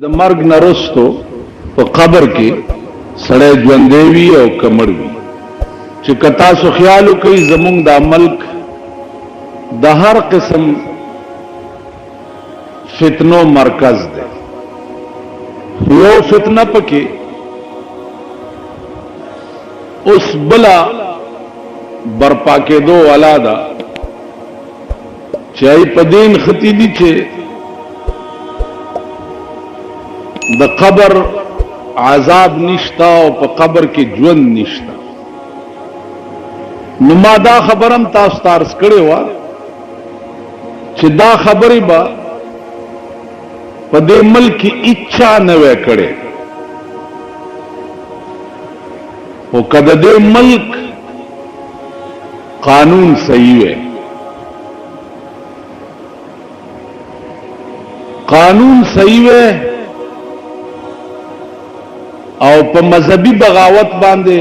د مرګ نه وروسته په قبر کې سړی ژوندی وي او که مړ وي چې که تاسو خیال وکړئ زمونږ دا ملک د هر قسم فتنو مرکز دی. یو فتنه پکې اوس بلا برپا کېدو والا ده چې ای په دین ختی دي چې د قبر عذاب نشتا او په قبر کې ژوند نشتا. نو ما دا خبرم تاسو ته عرض کړې وه چې دا خبرې به په دې ملک کې اچا نه وی کړې، خو که د دې ملک قانون صحیح وی، قانون صحیح وی او په مذهبي بغاوت باندې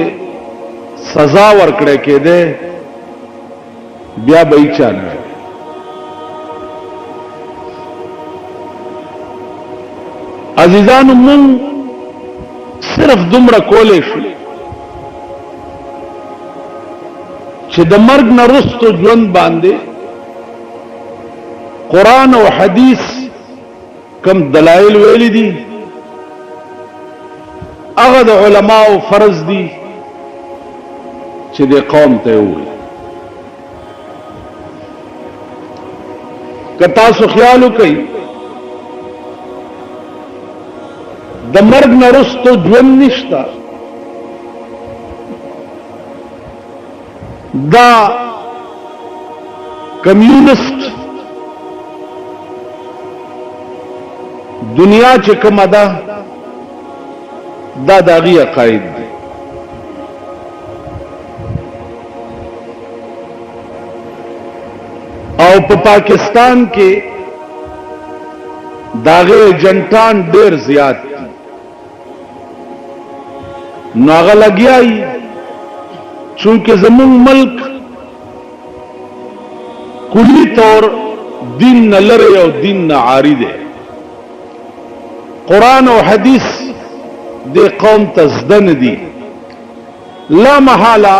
سزا ورکړې کېده، بیا به یې چا نه. عزیزانو مونږ صرف دومره کولی شو چې د مرګ نه وروسته ژوند باندې قرآن او حدیث کم دلایل ویلي دي هغه د علماو فرض دي چې د قوم ته ووایي. که تاسو خیال وکئ د مرګ نه وروسته ژوند نشته، دا کمیونست دنیا چې کومه ده دا د هغې عقاید دی. او په پاکستان کې د هغې ایجنټان ډېر زیات دي. نو هغه لګیا یي چونکې زمونږ ملک کلي طور دین نه لرې او دین نه عاري دی. قرآن او حدیث دې قوم ته زده نه دي. لا محاله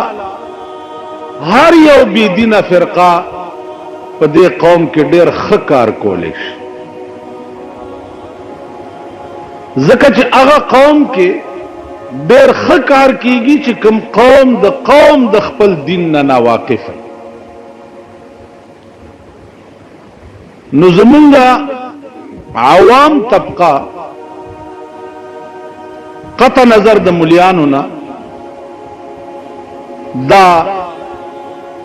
هر یو بې دینه فرقه په دې قوم کې ډېر ښه کار کولی شي، ځکه چې هغه قوم کې ډېر ښه کار کیږي چې کوم قوم د خپل دین نه ناواقف وي. نو زمونږ عوام طبقه قطع نظر د ملیانو نه دا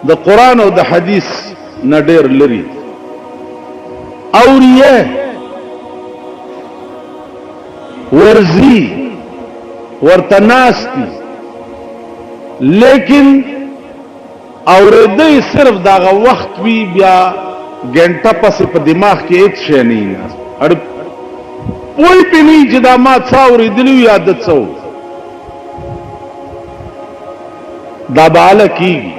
د قرآن او د حدیث نه ډېر لري اوریه ورزي ورته ناست دي، لیکن اورېدی صرف دغه وخت وي، بیا ګنټه پسې په دماغ کې هېڅ شی نه وي ناست، پوی پې نه وي چې دا ما څه اورېدلي وي یا ده څه و. دا به هله کېږي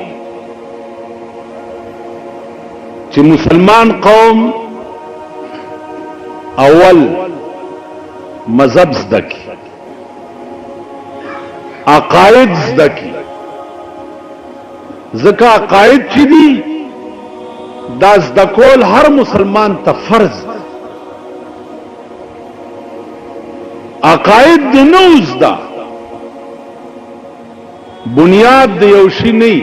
چې مسلمان قوم اول مذهب زده کړي، عقاید زده کړي، ځکه عقاید چې دي دا زده کول هر مسلمان ته فرض دی. عقاید د نو زده بنیاد د یو شي نه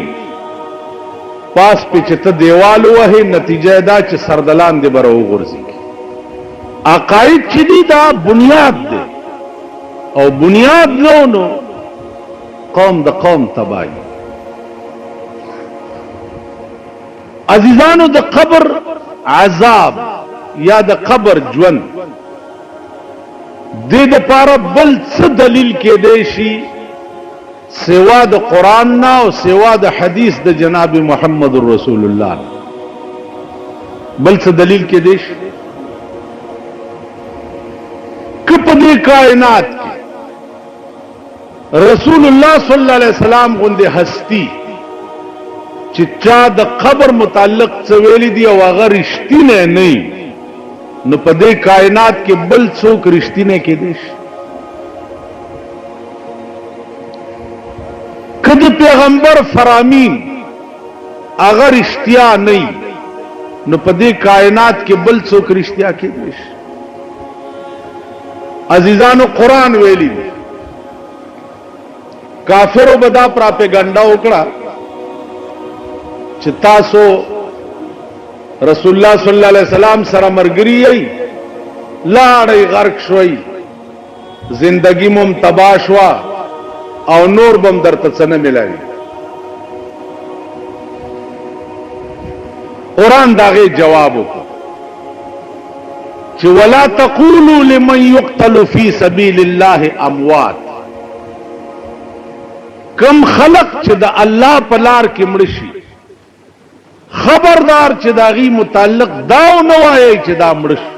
پاس پې چې ته دیوال ووهې نتیجه دا چې سردلان دې به راوغورځي. عقاید چې دي دا بنیاد دی، او بنیاد نو قوم د قوم تباہی. عزیزانو د قبر عذاب یا د قبر ژوند دې دپاره بل څه دلیل کېدی شي سوا د قرآن نه او سوا د حدیث د جناب محمد رسول الله نه؟ بل څه دلیل کېدی شي که په دې کائنات کې رسول الله صلی الله علیه وسلم غوندې هستی چې چا د قبر متعلق څه ویلي دي او هغه رښتینی نه وي، نو په دې کائنات کې بل څوک رښتینه کېدی شي؟ که د پیغمبر فرامین هغه رښتیا نه وي نو په دې کائنات کې بل څوک رښتیا کېدی شي؟ عزیزانو قرآن ویلی دی کافرو به دا پراپیګنډا وکړه چې تاسو رسول الله صلی الله علیه وسلم سره مرګري یې لاړې غرق شوي زندگی مم تباہ شوا او نور بم درته څه نه ملایي. قرآن داغه جواب وکړ چې ولا تقولوا لمن يقتل في سبيل الله اموات. کم خلق چې د الله په لار کې مړ شي خبردار چې داغي متعلق داو نه وایي چې دا مړ شي،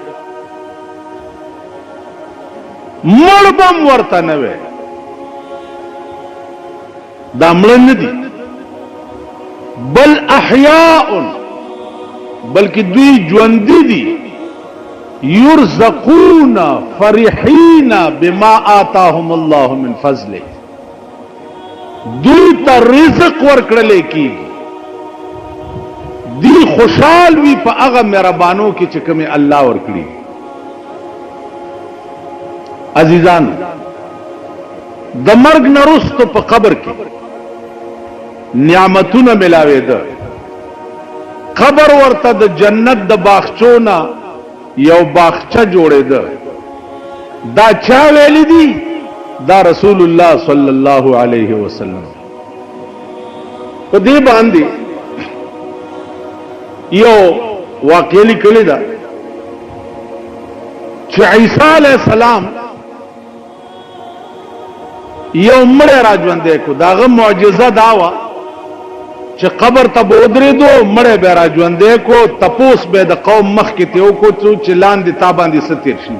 مړ بم ورته نه وي، دا مړ نه دي بل احیاء، بلکې دوی ژوندي دي. یرزقون فرحین بما آتاهم الله من فضله، دوی ته رزق ورکړل کیږي، دی خوشحال وي په هغه مهربانو کې چې کومه الله ورکړي. عزیزان د مرګ نه وروسته په قبر کې نعمتونه ملاوېده. قبر ورته د جنت د باغچونه یو باغچه جوړېده. دا چا ویلي دي؟ دا رسول الله صلی الله علیه وسلم. په دې باندې یو واقعه لیکلې ده چې عیسی علیه السلام یو مړ راژوندې کو. داغه معجزه دا و چې قبر ته بودرېدو مړ به راژوندې کو، تپوس به د قوم مخ کې تیو کو چې لاندې تا باندې ستیر شي.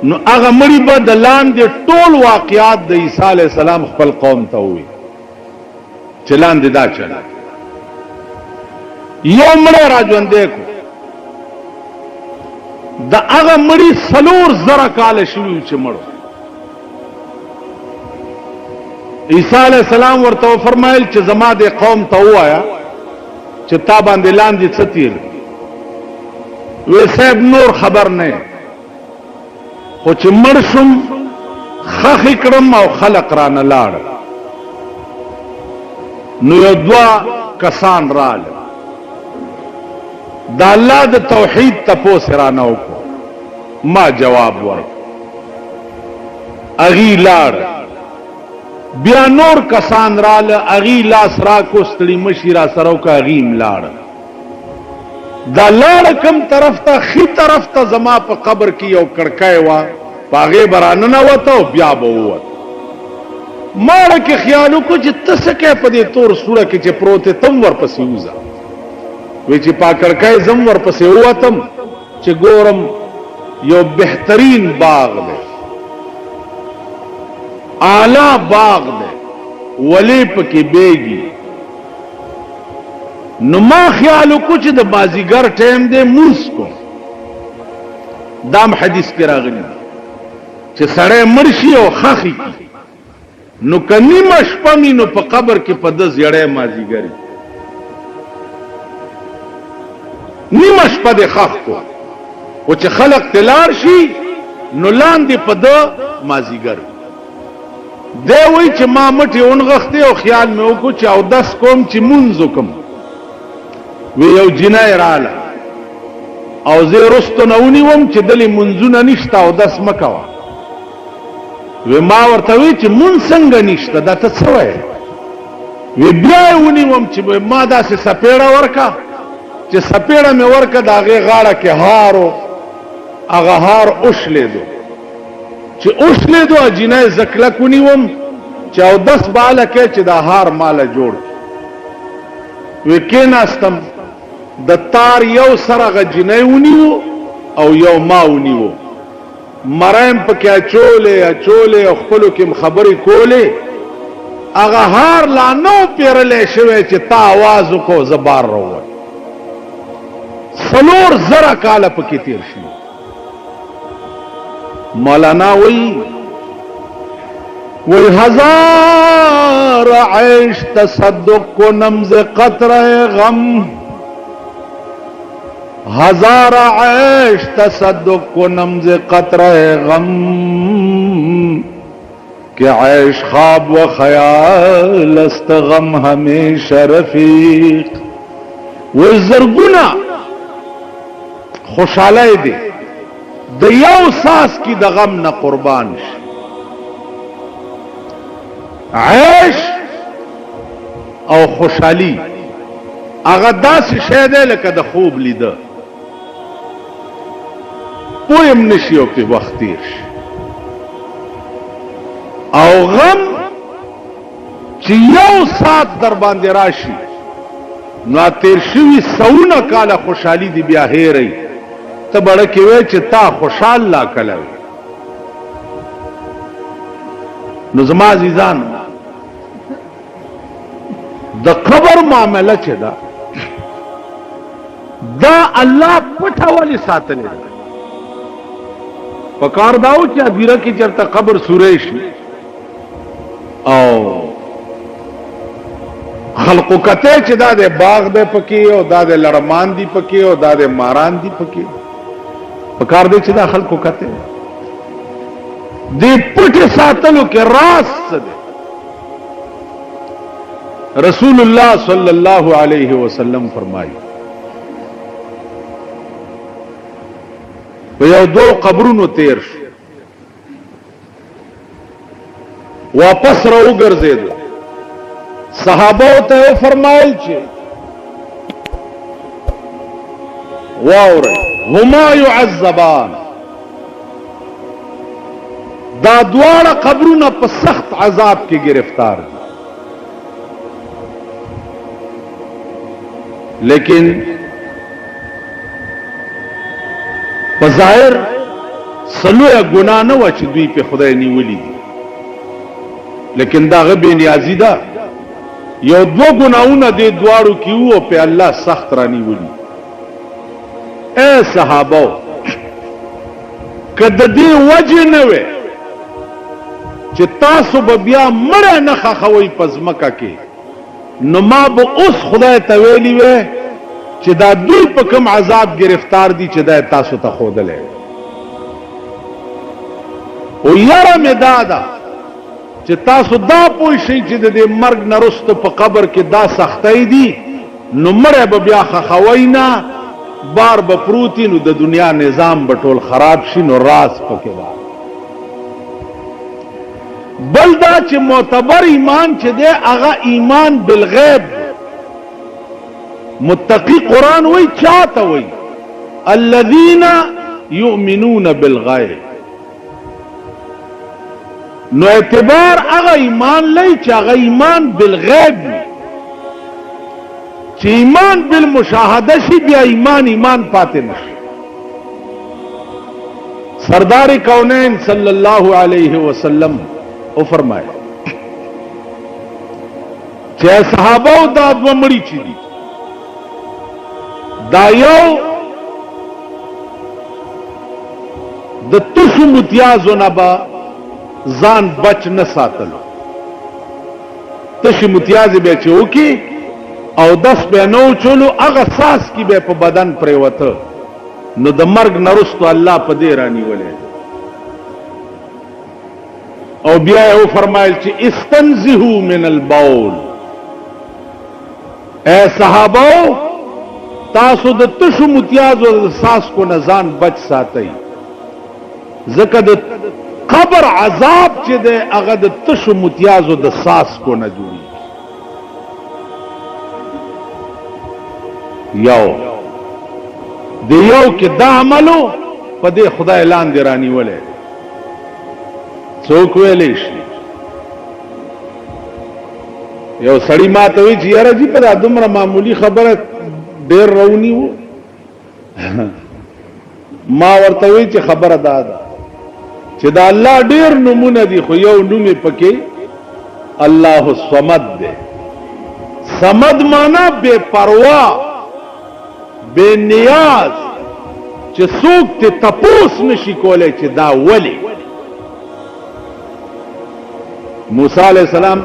نو هغه مړی به د لاندې ټول واقعات د عیسی علیه السلام خپل قوم ته وي چې لاندې دا چل یو مړ راژوندې کو. د هغه مړی 4,000 کاله شوي چې مړو. عیسی علیہ السلام ورته فرمایل چې زما د قوم ته وایا چې تا باندې لاندې څه تیر وی صاحب نور خبر نه، خو چې مړ شم خخ کړم او خلق را نه لاړ. نو یو دوا کسان رال د الله د توحید تپوس را نه وکړو، ما جواب ورک اغي لاړ. بیا نور کسان رال اغي لاس را کوستلی مشی را سرو کا اغیم لاړ. دا لاړ کم طرف ته؟ خي طرف ته. زما په قبر کې یو کړکای وا پاغه برانه نه وته بیا به ووت. ماړه کې خیالو کو چې تسکه په دې تور سوره کې چې پروت تم ور پسې وځه وی چې پا کړکای زم ور پسې ووتم چې ګورم یو بهترین باغ دی، اعلی باغ دی، ولی پکې بیگی. نو ما خیالو کو چې د بازیګر ټیم دی موس کو. دام حدیث کې راغلی چې سړی مرشي او خخي نو کني مشپمی نو په قبر کې په د زیړې مازیګری نیمه شپه د خخ کو، او چې خلق تلار شي نو لاندې په د مازیګر دی وی چې ما مټي اونغخته او خیال مې وکړو چې او 10 کوم چې منځ کوم. وی یو جنای رااله او زه رستو نه ونیوم چې دلی منځونه نشته او 10 مکوا. وی ما ورته وی چې مون څنګه نشته دا ته څه وای؟ وی بیا ونیوم چې ما داسې سپېړه ورکا چې سپېړه مې ورکا د هغې غاړه کې هارو، هغه هار اوشلېدو چې اوشلېدو جنای زکلک ونیوم چې او 10 باله کې چې دا هار ماله جوړ. وی کېناستم د تار یو سره غ جنای ونیو او یو ما ونیو، مرایم پکې اچولې او خپلو کې خبرې کولې. هغه هار لا نو پیرلې شوی چې تا आवाज وکړو زبار راوړ. सलोर जरा काल पकी तेर शी। मौलाना वही 1000 ऐश तसद्दुक को नम्ज़ क़त्रे गम, 1000 ऐश तसद्दुक को नम्ज़ क़त्रे गम, कि ऐश ख्वाब व ख्याल अस्त गम हमेशा रफीक। वो जरगुना खुशालाई दे दयाव सास की दगम न कुर्बान। ऐश और खुशहाली अगदा से शहदे लकद खूब लीद पोयम नशियों के वक्तीश और गम चियो सात दर बांधे राशि ना तेरशवी सौना काला खुशहाली दी ब्याहे रही तो बड़ा केवे चिता खुशहाल ला कलवे नुज़मा अज़ीज़ान द खबर मामला चेदा दा अल्लाह पठा वाली सातने पकार दाओ क्या धीरा की चरता खबर सुरेश और खलको कते च दादे बाग दे पकी और दादे लड़मान दी पकी और दादे मारान दी पकी पकार दे चिदा खलको कते दे पुटे सातलों के रास दे रसूलुल्लाह सल्लल्लाहु अलैहि वसल्लम फरमाई यो दो कब्रों तेर वापस रो गर्जे दो सहाबो तय फरमाइल छे वाउर हुमा युअज़्ज़बान दा द्वारा कब्रों न पर सख्त अजाब के गिरफ्तार। लेकिन बज़ाहिर सलो या गुनाह न वच दुई पे खुदाई नी वली दी, लेकिन दा गबे नियाजी दा यो दो गुनाहों न दे द्वारू की वो पे अल्लाह सख्त रानी वली। ए सहाबो कदे वजह न वे चितासु बबिया मरे न खाखवई पजमका के नुमा ब उस खुदा तवेली वे चिदा दुई पकम आजाब गिरफ्तार दी चिदा तासु तखोदले ओ यारा में दादा चितासु दा पोशी चिद दे मर्ग नरुस्त प कब्र के दा सख्ताई दी नुमरे बबिया खखवईना बार बपरूती नु द दुनिया निजाम बटोल खराब शी नो रास पके बा बलदा च मोतबर ईमान च दे अगा ईमान बिलगैब मुत्तकी कुरान वही चाहता वही अल्लज़ीना युमिनून बिलगैब नो एतबार अगा ईमान लई च अगा ईमान बिलगैब च ईमान बिलमुशाहदशी बिया ईमान ईमान पाते नशी। सरदार कौनैन सल्लल्लाहु अलैहि वसल्लम ओ फरमाए छह सहाबा दाद मड़ी चीदी दायो द तुसु मुतियाजो नबा जान बच न सातलो तशी मुतियाज बेचे की और 10 बहनों चोलो अगर सास की बे प बदन प्रेवत न द मर्ग नरुस्तो अल्लाह पदे रानी वले और बिया वो फरमाइल ची इस्तंजिहू मिनल बाउल ए सहाबो तासु द तुशु मुतियाज सास को नजान बच सातई जकद खबर अजाब चे दे अगद तुशु मुतियाज द सास को न जुड़ी यो दे यो के दा अमलो पदे खुदा ऐलान दे रानी वले चौक वेलेश यो सड़ी मात हुई जी यार जी पता दुमरा मामूली खबर देर रौनी वो मां वर्त हुई च खबर दादा चिदा अल्लाह डेर नमूना दी खो यो नुमे पके अल्लाह समद दे। समद माना बेपरवाह بے نیاز چې څوک ته تپوس نشي کولای چې دا ولی. موسی علیہ السلام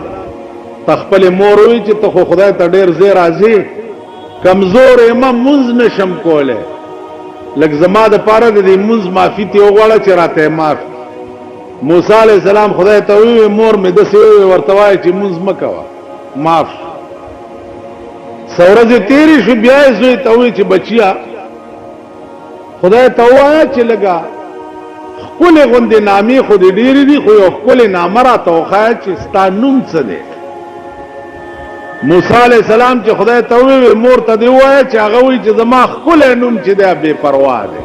تخپل مور وی چې ته خو خدای ته ډیر زیر راځي کمزور یم منځ نشم کوله لکه زما د پاره د دې منځ معافي ته وغواړه چې راته معاف. موسی علیہ السلام خدای ته وی مور مې د سی ورته وای چې منځ مکوا معاف. سورځ تیری شو بیا زوی ته وی چې بچیا خدای ته وای چې لگا خپل غوندې نامې خو دې ډېرې دي خو یو خپل نامه راته وښایه چې ستا نوم څه دی. موسی علیہ السلام چې خدای ته وویل مور ته دې ووایه چې هغه وایي چې زما ښکلی نوم چې دی بې پروا دی.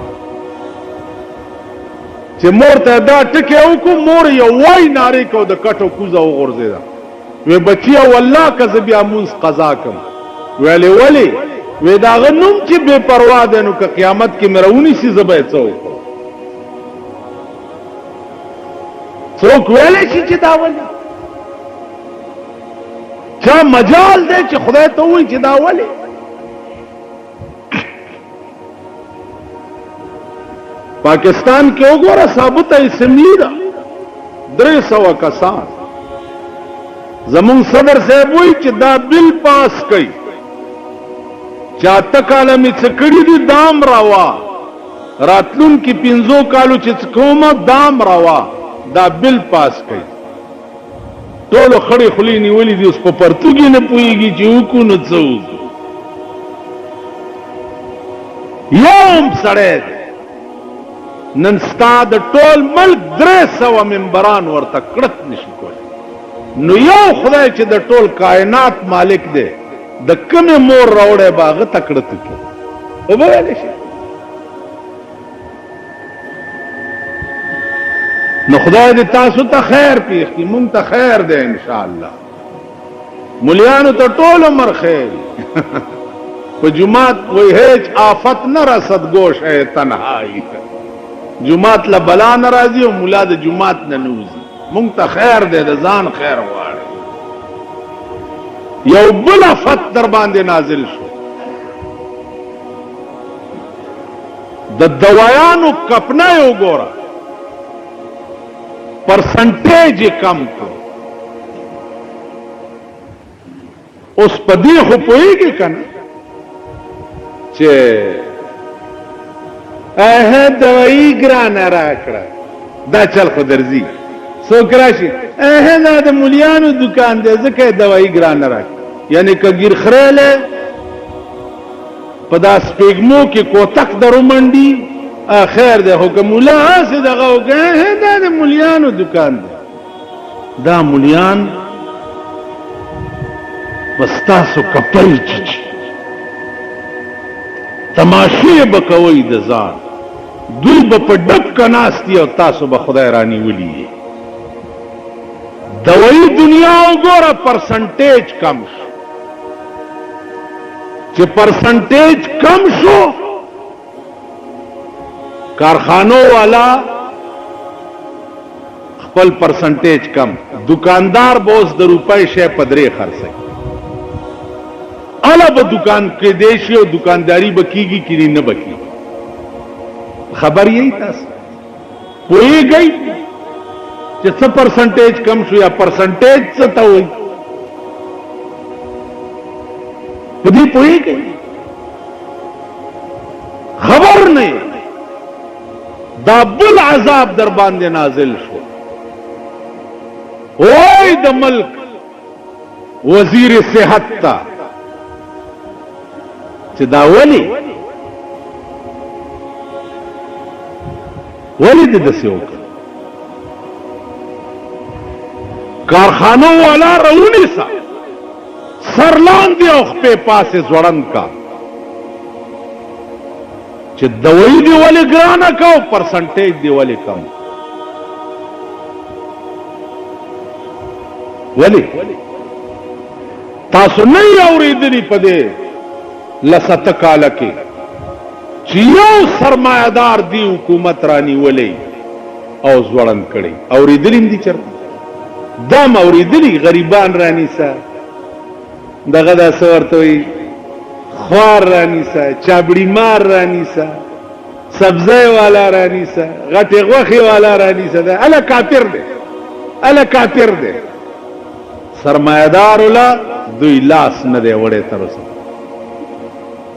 چې مور ته دا ټکې وکړو مور یو وای نارې کو د کټو کوزه وغورځېده وی بچیه والله که زه بیا مونځ قضا کړم. ویلې ولې؟ وی د هغه نوم چې بې پروا دی نو که قیامت کې مې راونیسي زه به یې څه وکړم. څوک ویلی شي چې دا ولې؟ چا مجال دی چې خدای ته وایي چې دا ولې؟ پاکستان کې وګوره ثابته اسمبلی ده 300 کسان. زمون صدر صاحب وایي چې دا بل پاس کوي چې 8 کاله مې څه کړي دي دام روا راتلونکي 5 کالو چې څه کومه دام روا دا بل پاس کوي. ټولو خړې خولې نیولې دي اوس په پرتګي نه پوهېږي چې وکړو نو څه وکړو. یوم سړی دی نن ستا د ټول ملک 300 ممبران ورته کړت نشي کولی. نو یو خدای چې د ټول کائنات مالک دی د کومې مور راوړی به هغه ته کړت وکړي اوبه ویلی شي. نو خدای دې تاسو ته خیر پیښ کړي مونږ ته خیر دی ان شاء الله. مليانو ته ټول عمر خیر په جمعات وای هیڅ آفت نه رسد گوش ہے تنهایی. جمعات لا بلا ناراضي او مولا د جمعات نه نوزي. مونږ ته خیر دی د ځان خیر غواړي. یو بل آفت در باندې نازل شو د دوایانو کپنا یو ګوره پرسنټیج کم کو. اوس په دې خو پوهېږي که نه چې دوایي ګرانه راکړه دا چل خو درځي. څوک راشي دا د مولیانو دکان دی ځکه یې دوایي ګرانه راکړه. یعنې که ګیر خریلی په دا سپېږمو کې کوتک درو منډي خیر دی خو که مولا هسې دغه وکړه دا د مولیانو دکان دی. دا مولیان به ستاسو کپل چیچي تماشې به کوئ د ځان دوی به په ډبکه ناست دي او تاسو به خدای رانیولي. دوایي دنیا وګوره پرسنټیج کم شو. چې پرسنټیج کم شو کارخانو والا خپل پرسنټیج کم دکاندار به اوس د روپۍ شی په 3 خرڅوي. اله به دکان کې دی شي او دکانداري به کېږي که نه به کېږي. خبر یې تاسو پوهېږئ چې څه پرسنټیج کم شو یا پرسنټیج څه ته وایي په دې پوهېږئ؟ خبر نه دا بل عذاب در باندې نازل شو. وای د ملک وزیر صحت تا چې دا ولی دې داسې وکړه. کارخانو والا راونیسه سر لاندې او خپې پاسې ځوړند کا چې دوایي دی ولې ګرانه کا او پرسنټیج دی ولې کم. ولی تاسو نه یې اورېدلي په دې لسته کاله کې چې یو سرمایهدار دی حکومت رانیولی او ځوړند کړی؟ اورېدلي هم دي چېرته؟ دا م اورېدلي غریبان رانیسه دغه داسې ورته وایي خوار رانیسا چابڑی مار رانیسا سبزی والا رانیسا غټي غوخي والا رانیسا ده الا کافر ده الا کافر ده سرمایدار ولا دوی لاس نه دی وړې تر اوسه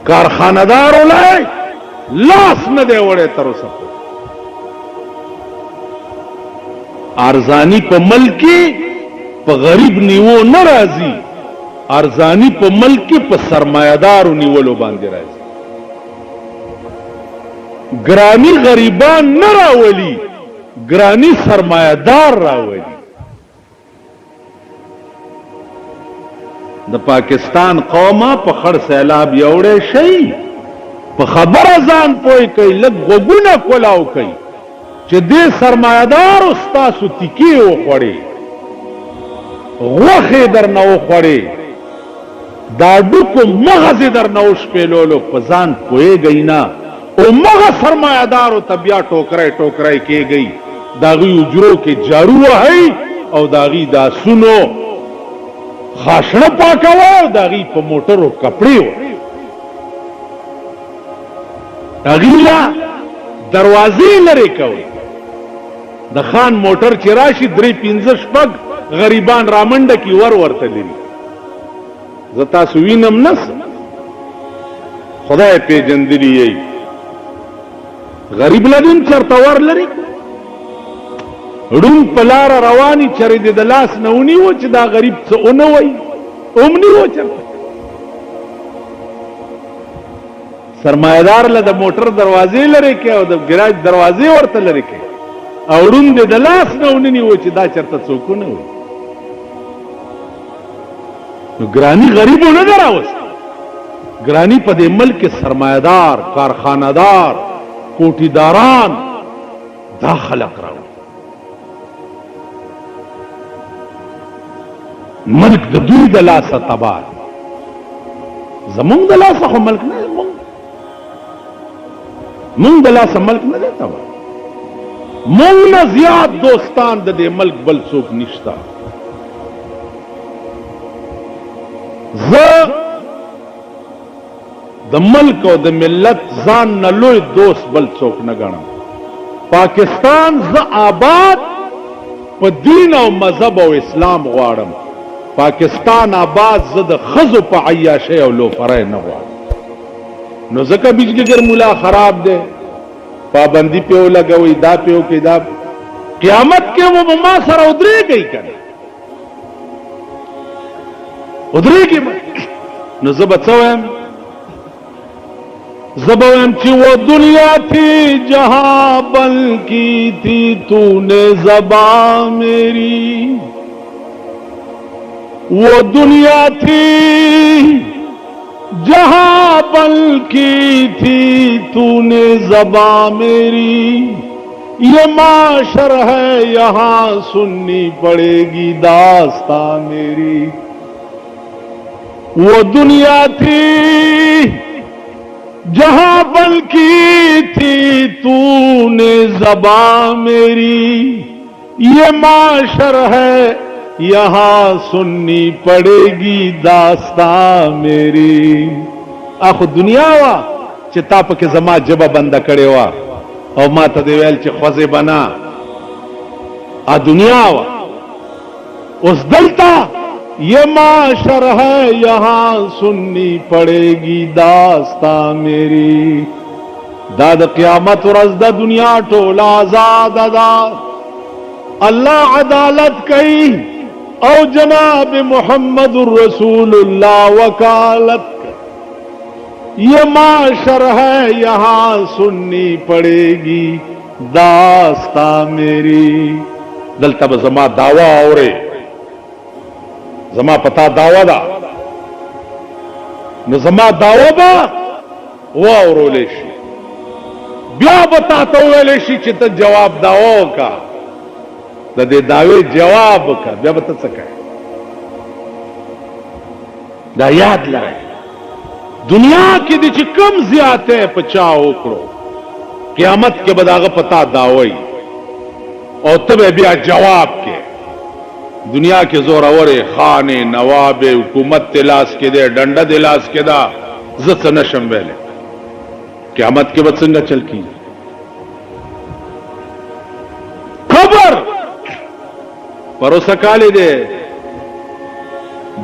کارخانه‌دار ولا لاس نه دی وړې تر اوسه ارزانی په ملکی په غریب نیو ناراضي ارزانی په ملکی په سرمایدار نیولو باندې راځي ګرانی غریبان نه راولي ګرانی سرمایدار راولي د پاکستان قومه په خړ سیلاب یوړې شي په خبره ځان پوي کوي لږ غوګونه کولاو کوي چې دې سرمایدار استاسو تکی وخوړي غوخه در نو خوړي دا ډکو مغز در نو شپېلولو په ځان پوي گئی نه او مغه سرمایدار او طبيعه ټوکرای ټوکرای کېږي داغي اجرو کې جارو وهي او داغي دا سونو خاشنه پاکاو داغي په موټرو کپڑے و داغي لا دروازې لري کوي د خان موټر چې راشي 3-5 شپږ غریبان رامنډه کی ورته لري زتا سوینم نس خدای پیجندلی ای غریب لدیم چرته ور لري روم پلار رواني چرې د لاس نونی و چې دا غریب څه اونې وای اومني و چرته سرمایدار له د موټر دروازې لري کې او د ګراج دروازې ورته لري کې او روم د لاس نونی و چې دا چرته څوک نه وای نو ګرانی غریبونه دراوس ګرانی په دې ملک سرمایدار کارخانه‌دار کوټیداران دا خلق راو ملک د دوی د لاسه تبار زمونږ د لاسه خو ملک نه مونږ د لاسه ملک نه دی تبار مونږ نه زیات دوستان د دې ملک بل څوک نشتا زه د ملک او د ملت ځان نه لوی دوست بل څوک نه ګڼم پاکستان زه آباد په دین او مذهب او اسلام غواړم پاکستان آباد زه د ښځو په عیاشۍ او لوفرۍ نه غواړم نو ځکه بجلیګر مولا خراب دی پابندی پې ولګوئ دا پې وکړئ دا قیامت کې به ما سره ودرېږئ که نه ودرېږئ نو زه به څه وایم زه به وایم چې وہ دنیا تھی جہاں بن کی تھی تو نے زباں میری وہ دنیا تھی جہاں بن کی تھی تو نے زباں میری یہ معاشر ہے یہاں سننی پڑے گی داستاں میری وہ دنیا تھی جہاں بن کی تھی تو نے زباں میری یہ معاشر ہے یہاں سننی پڑے گی داستان میری اخو دنیا وا چې تا پکې زما جبه بنده کړې وا او ما ته دی ویل چې خوځې بنا ا دنیا وا اوس دلتا یہ معاشر ہے یہاں سننی پڑے گی داستان میری دا د قیامت ورځ د دنیا ټول آزاد ادا اللہ عدالت کئی او جناب محمد الرسول اللہ وکالت یہ معاشر ہے یہاں سننی پڑے گی داستان میری دلتا بزما دعوی اورے زما پتا دعوی دا نو زما دعوی با و اورولے شي بیا بتا تو ویلے شي چې ته جواب داو کا د دې داوی جواب کا بیا به ته څه کوې دا یاد لرئ دنیا کې دې چې کم زیاته په چا وکړو قیامت کې به د هغه پتا داوی او ته به بیا جواب کې دنیا کې زورورې خانې نواب حکومت ته لاس کې دی ډنډه دې لاس کې ده ज़ नशम वेले क़यामत के बाद संगा चल की खबर परोसा काले दे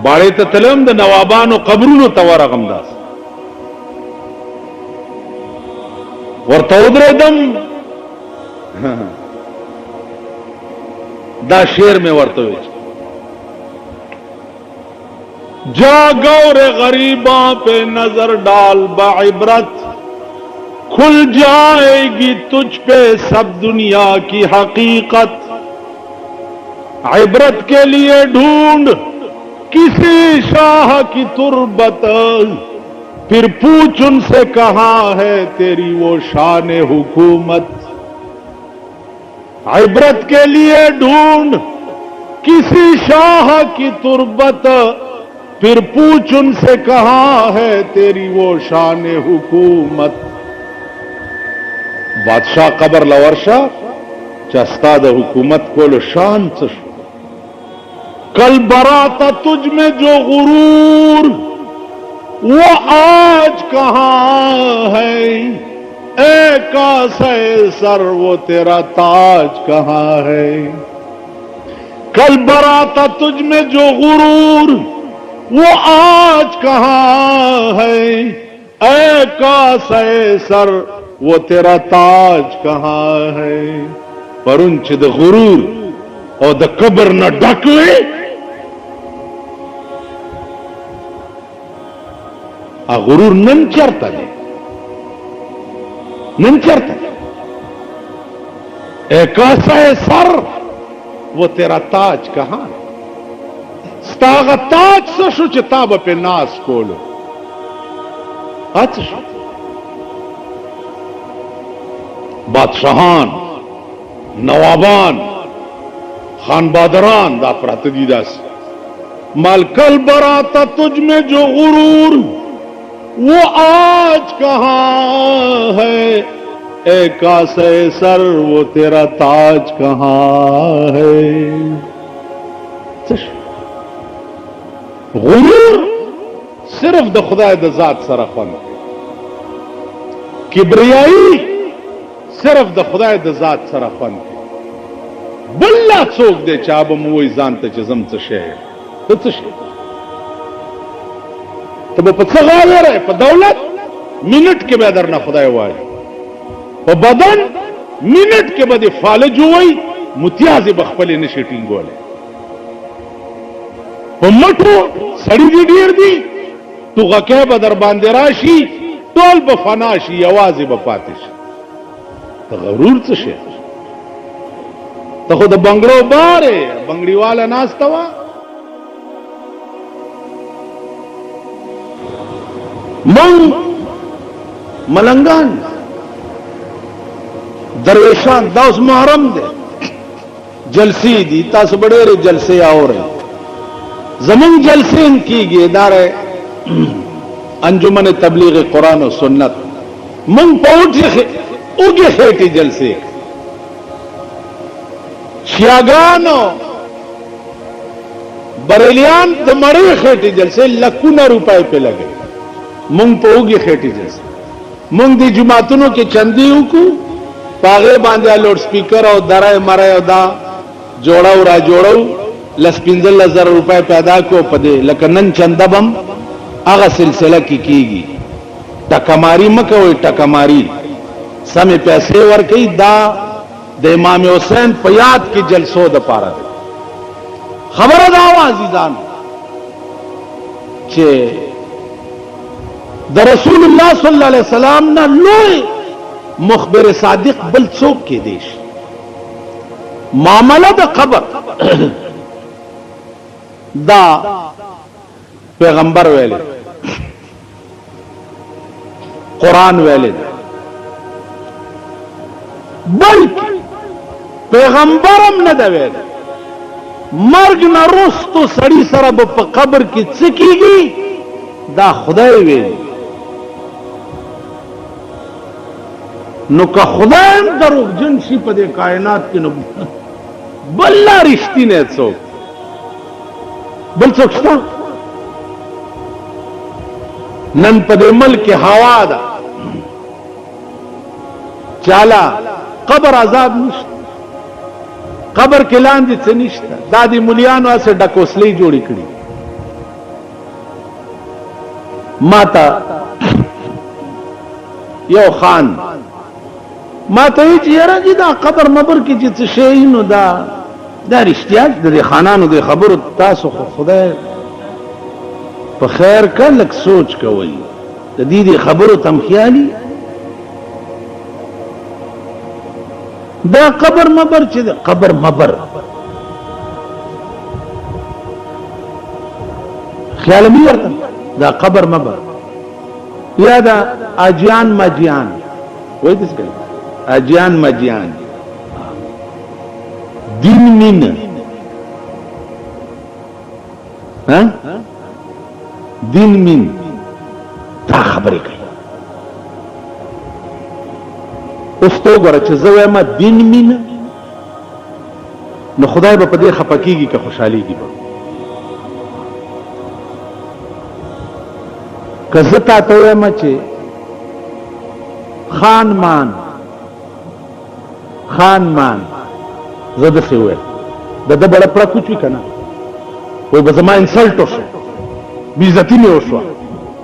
बाड़े तलम द नवाबानो कब्रूनो तवारा गमदास और तोदरे दम दा शेर में वर्तवे जा गौरे गरीबा पे नजर डाल बाइबरत खुल जाएगी तुझ पे सब दुनिया की हकीकत इबरत के लिए ढूंढ किसी शाह की तुरबत फिर पूछ उनसे कहां है तेरी वो शान हुकूमत इबरत के लिए ढूंढ किसी शाह की तुरबत फिर पूछ उनसे कहां है तेरी वो शान हुकूमत बादशाह कबर लवर्शा चस्ताद हुकूमत को लो शान कल बराता तुझ में जो गुरूर वो आज कहां है ए कासे सर वो तेरा ताज कहां है कल बराता तुझ में जो गुरूर वो आज कहां है ए कासे सर वो तेरा ताज कहां है परुंच द गुरूर और द कब्र न डकले आ गुरूर नन चरता है कैसा है सर वो तेरा ताज कहां स्तागा ताज सशु चिताब पे नास कोलो बादशाहान नवाबान खान बादरान दा प्रतिदास माल कल बराता तुझ में जो गुरूर वो आज कहां है ए कासे सर वो तेरा ताज कहां है गुरूर सिर्फ द खुदा द जात सरफन किब्रियाई सिर्फ द खुदा द जात सरफन बल्ला चोक दे चाब मुई जानते जम शहर तो वो पत्सगा ले रहे पर दौलत मिनट के बेदर ना खुदा वाज और बदन मिनट के बदे फालज हुई मुतियाज बखपले ने शेटिंग गोले और मठो सड़ी दी ढेर दी तू गके बदर बांधे राशि टोल बफनाशी आवाज बपातिश तो गरूर से शेर तो खुद बंगड़ो बारे बंगड़ी वाला नास्तवा मंग मलंगान दरवेशान दाउस मुहर्रम दे जलसी दी तास बड़े रे जलसे आओ रहे जमीन जलसे इनकी गेदार अंजुमन तबलीग कुरान और सुन्नत मंग पहुंचे उगे खेटी जलसे शियागानो बरेलियान दमड़े खेटी जलसे लखुना रुपए पे लगे मुंग पोगी खेटी जैसे मुंग दी जुमातुनों के चंदी को पागे बांधा लाउड स्पीकर और दराए मराए दा जोड़ा उरा जोड़ो लसपिंजल 1000 रुपए पैदा को पदे लकनन चंदबम आगा सिलसिला की टकमारी मको टकमारी समय पैसे वर कई दा दे इमाम हुसैन पयाद की जलसो द पारा दे खबर दावा अजीजान चे द रसूलुल्लाह सल्लल्लाहु अलैहि वसल्लम ना लोए मुखबिर सादिक बल चौक के देश मामला द खबर दा पैगंबर वेले कुरान वेले बल्कि पैगंबरम न दवे मर्ग न रोस्तो सड़ी सरब कब्र की चिकीगी दा खुदाई वेली नो का खुदाम दरो जिनसी पदे कायनात के नो बल्ला रिश्ती ने चौक बल चौकता नन पदे मुल्क के हवा दा चाला कबर आजाब निश्ता, कबर के लांदे से निश्ता, दादी मुलियानो से डकोसली जोड़ी कड़ी माता यो खान माता ही चेहरा जी दा कबर मबर की जित शेइन दा रिश्तिया दे खानानो दे खबर तासो खुदा पर खैर का लग सोच का वही दीदी खबर तम ख्याली दा कबर मबर चे कबर मबर ख्याल नहीं करता दा कबर मबर या दा आजियान मजियान वही किस करें आजियान मजियान दिन मिन हाँ दिन मिन दा खबर कही उस तो गोरा चजवे मा दिन मिन न खुदाई बा पदे खपकीगी का खुशहाली की बा कजता तो मचे खान मान जद से हुए दादा बड़ा पड़ा कुछ भी करना वो बजमा इंसल्ट हो सो बेइज्जती में हो सो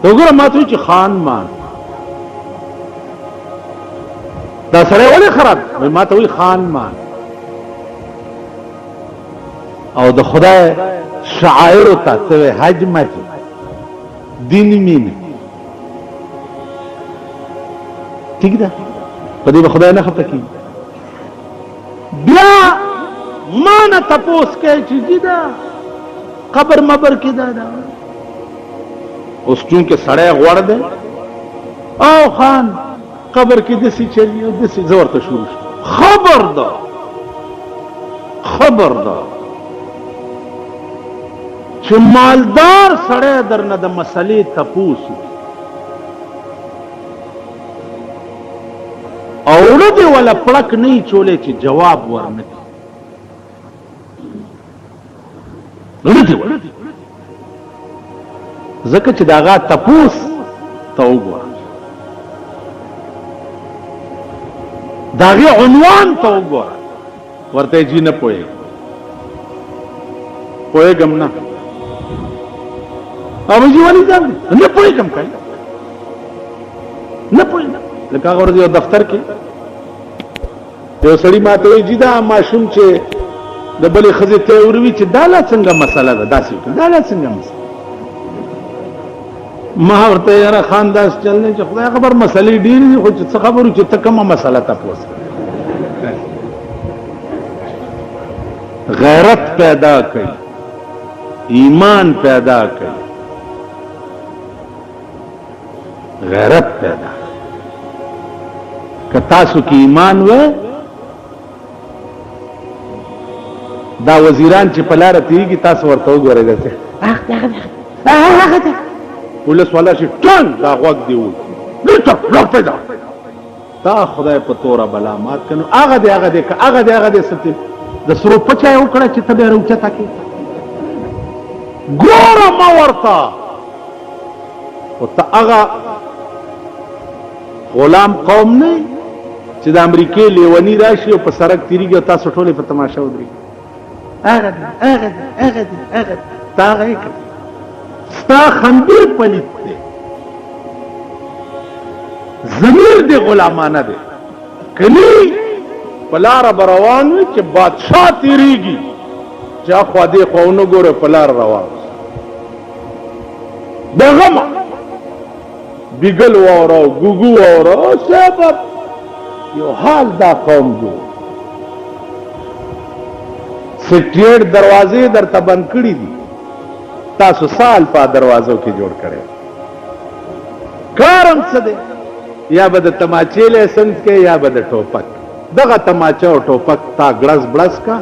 तो गोरा मातु च खान मान दा सरे वाले खराब मैं माता हुई खान मान और द खुदा शायर होता तो हज मज दिन मीन ठीक है कभी खुदा ना खपा की बिया मान तपोस के चीज दा कबर मबर की दादा उस चूंकि सड़े गड़ दे ओ खान कबर की दिसी चलिए दिसी जोर तो शुरू खबरदार च मालदार सड़े दर न द मसले तपूस और दे वाला पड़क नहीं चोले च जवाब वरन जक च दागा तपूस तो दागे उन्वान तो गोरा वर्ते जी न पोए गम ना अब जी वाली जान न पोए गम का न पोए लगा और जो दफ्तर के जो सड़ी माते जी दा माशूम चे दबले खजे ते उर्वी चे दाला संगा मसाला दा दासी दाला संगा मसाला महावरते यार खानदास चलने च खुदा खबर मसले डील कुछ खबर च तकमा मसाला तपोस गैरत पैदा करी ईमान पैदा करी गैरत पैदा कतासु की ईमान वे दा वजीरान च पलार तीगी तास वर्तो गोरे जैसे पुलिस वाला से टन दा वक्त दियो लट पैदा ता खुदा पे तोरा बला मात कनो आगा दे सत्य द सरो पचाए उकड़ा च तबे रुचा ताके गोरा मावरता और आगा गुलाम कौम ने च द अमेरिके लेवनी राशि और सरक तिरी गयो ता सठोले पे तमाशा उदरी आगा ता गए स्ता खंबीर पलित दे जमीर दे गुलामाना दे कली पलार बरवान च बादशाह तिरीगी चा ख्वादे खौनो गोरे पलार रवान बेगम बिगल वारो गुगु वारो सब यो हाल दा कौम जो सेक्रेट दरवाजे दर तबन कड़ी दी तासु साल पा दरवाजों की जोड़ करे कारम सदे या बद तमाचेले संत के या बद टोपक दगा तमाचा और टोपक ता ग्लस ब्लस का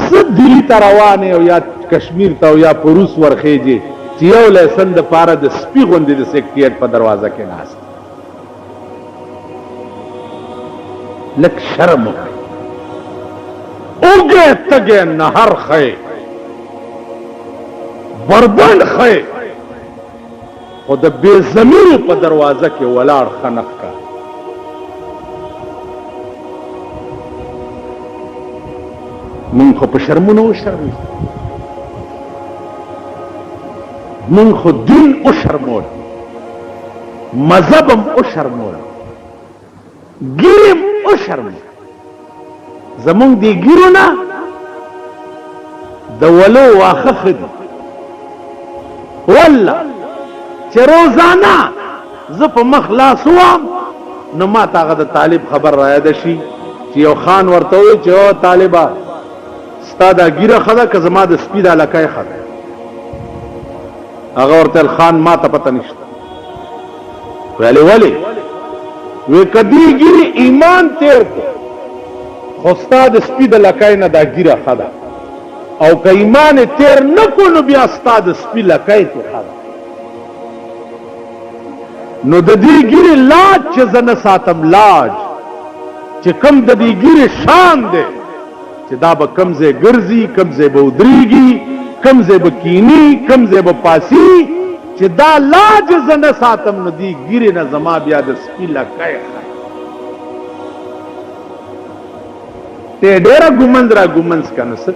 सब दिली तरवाने या कश्मीर ता या पुरुष वर्खेजे चियोले संद पारा द स्पी गोंदी द सेक्रेट पर दरवाजा के नास लक शर्म उगे तगे नहर खे बरबंड खे خود بے ضمیر په دروازه کې ولاړ خنق کا مونږ خو په شرمونو وشرمېږو مونږ خو دین وشرمول مذهب هم وشرمول ګیر هم وشرمول زمونږ دې ګیرو نه د ولو واښه ښه دي والله چې روزانه زه په مخ لاس ووم نو ما ته هغه د طالب خبر رایاده شي چې یو خان ورته وایي چې او طالبه ستا دا ګیره ښه ده که زما د سپي دا لکۍ ښه ده هغه ورته خان ما ته پته نشته ویلې ولې وی که دې ګیرې ایمان تیر کړو خو ستا د سپي د لکۍ نه دا ګیره ښه ده او که ایمان تیر نه کو نو بیا ستا د سپي لکۍ تې ښه ده نو د دې ګیرې لاج چې زه نه ساتم لاج چې کم د دې ګیرې شان دی چې دا به کم ځای ګرځي کم ځای به ودرېږي کم ځای به کینی کم ځای به پاسي چې دا لاج زه نه ساتم نو دې ګیرې نه زما بیا د سپي لکۍ ښه ته ډېره ګومنځ را ګومنځ که نه څه